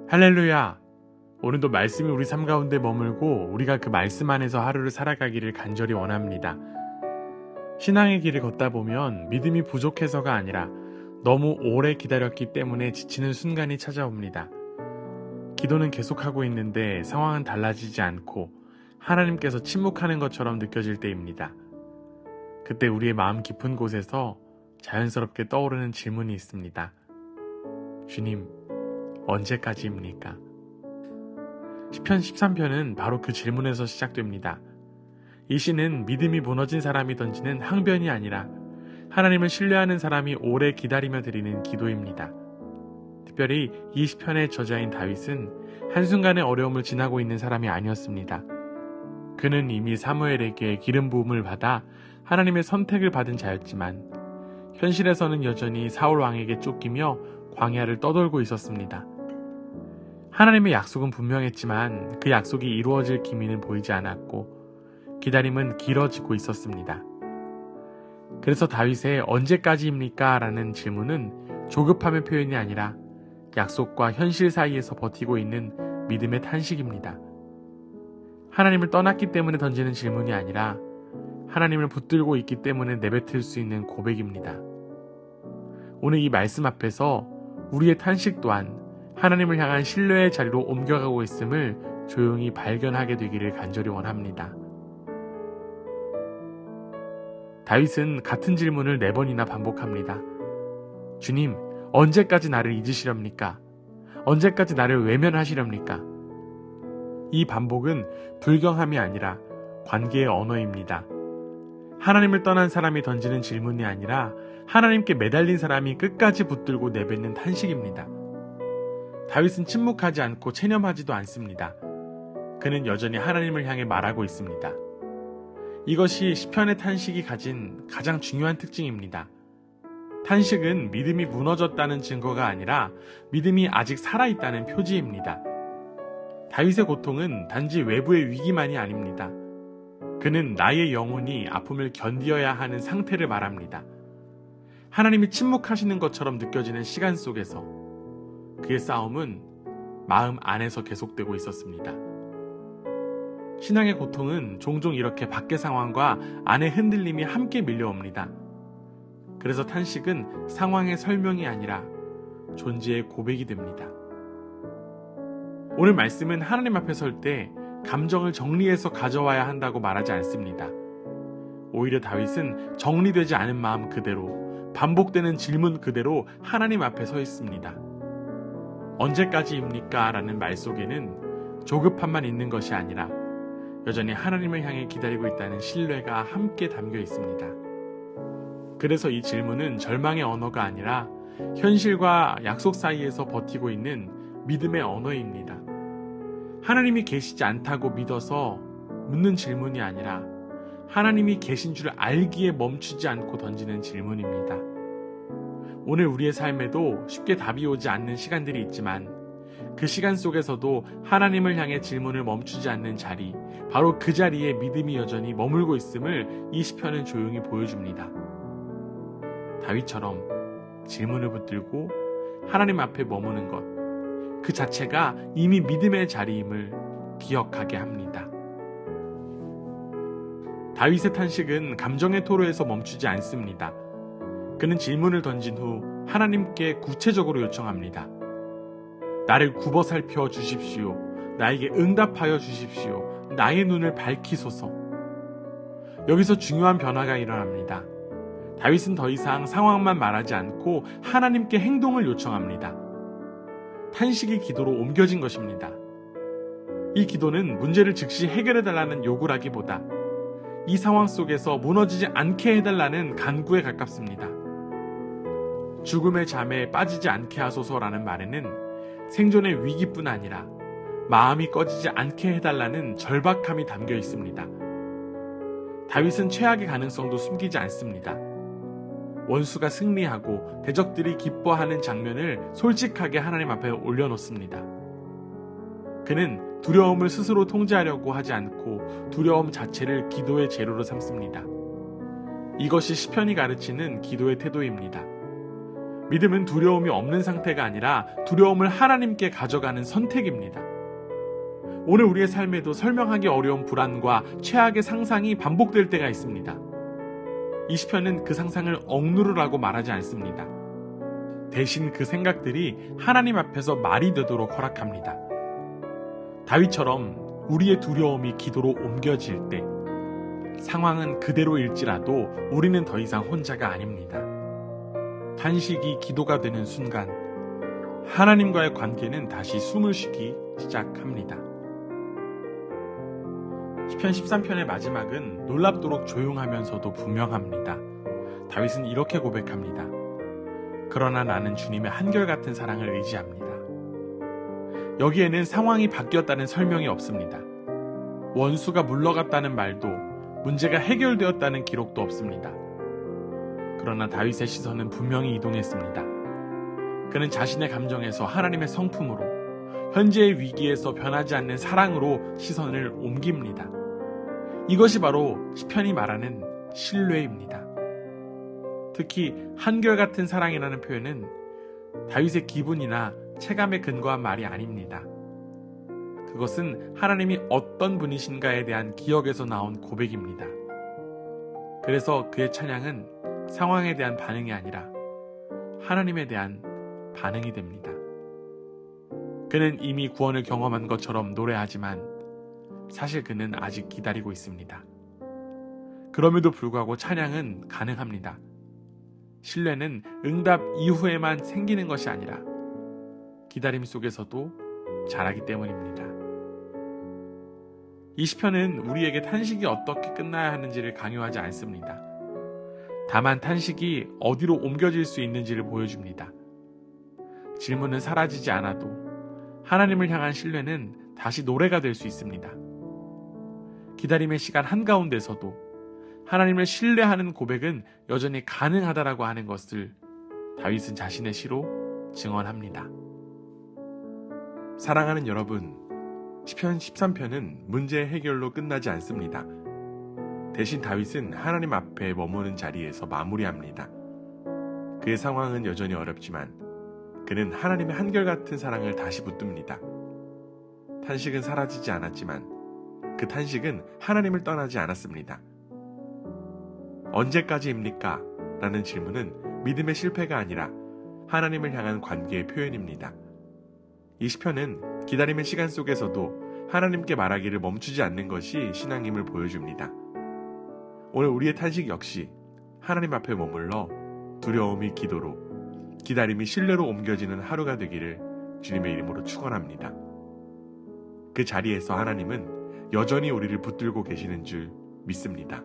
할렐루야! 오늘도 말씀이 우리 삶 가운데 머물고 우리가 그 말씀 안에서 하루를 살아가기를 간절히 원합니다. 신앙의 길을 걷다 보면 믿음이 부족해서가 아니라 너무 오래 기다렸기 때문에 지치는 순간이 찾아옵니다. 기도는 계속하고 있는데 상황은 달라지지 않고 하나님께서 침묵하는 것처럼 느껴질 때입니다. 그때 우리의 마음 깊은 곳에서 자연스럽게 떠오르는 질문이 있습니다. 주님, 언제까지입니까? 시편 13편은 바로 그 질문에서 시작됩니다. 이 시는 믿음이 무너진 사람이 던지는 항변이 아니라 하나님을 신뢰하는 사람이 오래 기다리며 드리는 기도입니다. 특별히 이 시편의 저자인 다윗은 한순간의 어려움을 지나고 있는 사람이 아니었습니다. 그는 이미 사무엘에게 기름 부음을 받아 하나님의 선택을 받은 자였지만 현실에서는 여전히 사울 왕에게 쫓기며 광야를 떠돌고 있었습니다. 하나님의 약속은 분명했지만 그 약속이 이루어질 기미는 보이지 않았고 기다림은 길어지고 있었습니다. 그래서 다윗의 언제까지입니까? 라는 질문은 조급함의 표현이 아니라 약속과 현실 사이에서 버티고 있는 믿음의 탄식입니다. 하나님을 떠났기 때문에 던지는 질문이 아니라 하나님을 붙들고 있기 때문에 내뱉을 수 있는 고백입니다. 오늘 이 말씀 앞에서 우리의 탄식 또한 하나님을 향한 신뢰의 자리로 옮겨가고 있음을 조용히 발견하게 되기를 간절히 원합니다. 다윗은 같은 질문을 4번이나 반복합니다. 주님, 언제까지 나를 잊으시렵니까? 언제까지 나를 외면하시렵니까? 이 반복은 불경함이 아니라 관계의 언어입니다. 하나님을 떠난 사람이 던지는 질문이 아니라 하나님께 매달린 사람이 끝까지 붙들고 내뱉는 탄식입니다. 다윗은 침묵하지 않고 체념하지도 않습니다. 그는 여전히 하나님을 향해 말하고 있습니다. 이것이 시편의 탄식이 가진 가장 중요한 특징입니다. 탄식은 믿음이 무너졌다는 증거가 아니라 믿음이 아직 살아있다는 표지입니다. 다윗의 고통은 단지 외부의 위기만이 아닙니다. 그는 나의 영혼이 아픔을 견디어야 하는 상태를 말합니다. 하나님이 침묵하시는 것처럼 느껴지는 시간 속에서 그의 싸움은 마음 안에서 계속되고 있었습니다. 신앙의 고통은 종종 이렇게 밖의 상황과 안의 흔들림이 함께 밀려옵니다. 그래서 탄식은 상황의 설명이 아니라 존재의 고백이 됩니다. 오늘 말씀은 하나님 앞에 설 때 감정을 정리해서 가져와야 한다고 말하지 않습니다. 오히려 다윗은 정리되지 않은 마음 그대로, 반복되는 질문 그대로 하나님 앞에 서 있습니다. 언제까지입니까? 라는 말 속에는 조급함만 있는 것이 아니라 여전히 하나님을 향해 기다리고 있다는 신뢰가 함께 담겨 있습니다. 그래서 이 질문은 절망의 언어가 아니라 현실과 약속 사이에서 버티고 있는 믿음의 언어입니다. 하나님이 계시지 않다고 믿어서 묻는 질문이 아니라 하나님이 계신 줄 알기에 멈추지 않고 던지는 질문입니다. 오늘 우리의 삶에도 쉽게 답이 오지 않는 시간들이 있지만 그 시간 속에서도 하나님을 향해 질문을 멈추지 않는 자리, 바로 그 자리에 믿음이 여전히 머물고 있음을 이 시편은 조용히 보여줍니다. 다윗처럼 질문을 붙들고 하나님 앞에 머무는 것, 그 자체가 이미 믿음의 자리임을 기억하게 합니다. 다윗의 탄식은 감정의 토로에서 멈추지 않습니다. 그는 질문을 던진 후 하나님께 구체적으로 요청합니다. 나를 굽어 살펴 주십시오. 나에게 응답하여 주십시오. 나의 눈을 밝히소서. 여기서 중요한 변화가 일어납니다. 다윗은 더 이상 상황만 말하지 않고 하나님께 행동을 요청합니다. 탄식이 기도로 옮겨진 것입니다. 이 기도는 문제를 즉시 해결해달라는 요구라기보다 이 상황 속에서 무너지지 않게 해달라는 간구에 가깝습니다. 죽음의 잠에 빠지지 않게 하소서라는 말에는 생존의 위기뿐 아니라 마음이 꺼지지 않게 해달라는 절박함이 담겨 있습니다. 다윗은 최악의 가능성도 숨기지 않습니다. 원수가 승리하고 대적들이 기뻐하는 장면을 솔직하게 하나님 앞에 올려놓습니다. 그는 두려움을 스스로 통제하려고 하지 않고 두려움 자체를 기도의 재료로 삼습니다. 이것이 시편이 가르치는 기도의 태도입니다. 믿음은 두려움이 없는 상태가 아니라 두려움을 하나님께 가져가는 선택입니다. 오늘 우리의 삶에도 설명하기 어려운 불안과 최악의 상상이 반복될 때가 있습니다. 이 시편은 그 상상을 억누르라고 말하지 않습니다. 대신 그 생각들이 하나님 앞에서 말이 되도록 허락합니다. 다윗처럼 우리의 두려움이 기도로 옮겨질 때 상황은 그대로일지라도 우리는 더 이상 혼자가 아닙니다. 탄식이 기도가 되는 순간 하나님과의 관계는 다시 숨을 쉬기 시작합니다. 시편 13편의 마지막은 놀랍도록 조용하면서도 분명합니다. 다윗은 이렇게 고백합니다. 그러나 나는 주님의 한결같은 사랑을 의지합니다. 여기에는 상황이 바뀌었다는 설명이 없습니다. 원수가 물러갔다는 말도 문제가 해결되었다는 기록도 없습니다. 그러나 다윗의 시선은 분명히 이동했습니다. 그는 자신의 감정에서 하나님의 성품으로, 현재의 위기에서 변하지 않는 사랑으로 시선을 옮깁니다. 이것이 바로 시편이 말하는 신뢰입니다. 특히 한결같은 사랑이라는 표현은 다윗의 기분이나 체감에 근거한 말이 아닙니다. 그것은 하나님이 어떤 분이신가에 대한 기억에서 나온 고백입니다. 그래서 그의 찬양은 상황에 대한 반응이 아니라 하나님에 대한 반응이 됩니다. 그는 이미 구원을 경험한 것처럼 노래하지만 사실 그는 아직 기다리고 있습니다. 그럼에도 불구하고 찬양은 가능합니다. 신뢰는 응답 이후에만 생기는 것이 아니라 기다림 속에서도 자라기 때문입니다. 이 시편은 우리에게 탄식이 어떻게 끝나야 하는지를 강요하지 않습니다. 다만 탄식이 어디로 옮겨질 수 있는지를 보여줍니다. 질문은 사라지지 않아도 하나님을 향한 신뢰는 다시 노래가 될 수 있습니다. 기다림의 시간 한가운데서도 하나님을 신뢰하는 고백은 여전히 가능하다라고 하는 것을 다윗은 자신의 시로 증언합니다. 사랑하는 여러분, 시편 13편은 문제 해결로 끝나지 않습니다. 대신 다윗은 하나님 앞에 머무는 자리에서 마무리합니다. 그의 상황은 여전히 어렵지만 그는 하나님의 한결같은 사랑을 다시 붙듭니다. 탄식은 사라지지 않았지만 그 탄식은 하나님을 떠나지 않았습니다. 언제까지입니까? 라는 질문은 믿음의 실패가 아니라 하나님을 향한 관계의 표현입니다. 이 시편은 기다림의 시간 속에서도 하나님께 말하기를 멈추지 않는 것이 신앙임을 보여줍니다. 오늘 우리의 탄식 역시 하나님 앞에 머물러 두려움이 기도로, 기다림이 신뢰로 옮겨지는 하루가 되기를 주님의 이름으로 축원합니다. 그 자리에서 하나님은 여전히 우리를 붙들고 계시는 줄 믿습니다.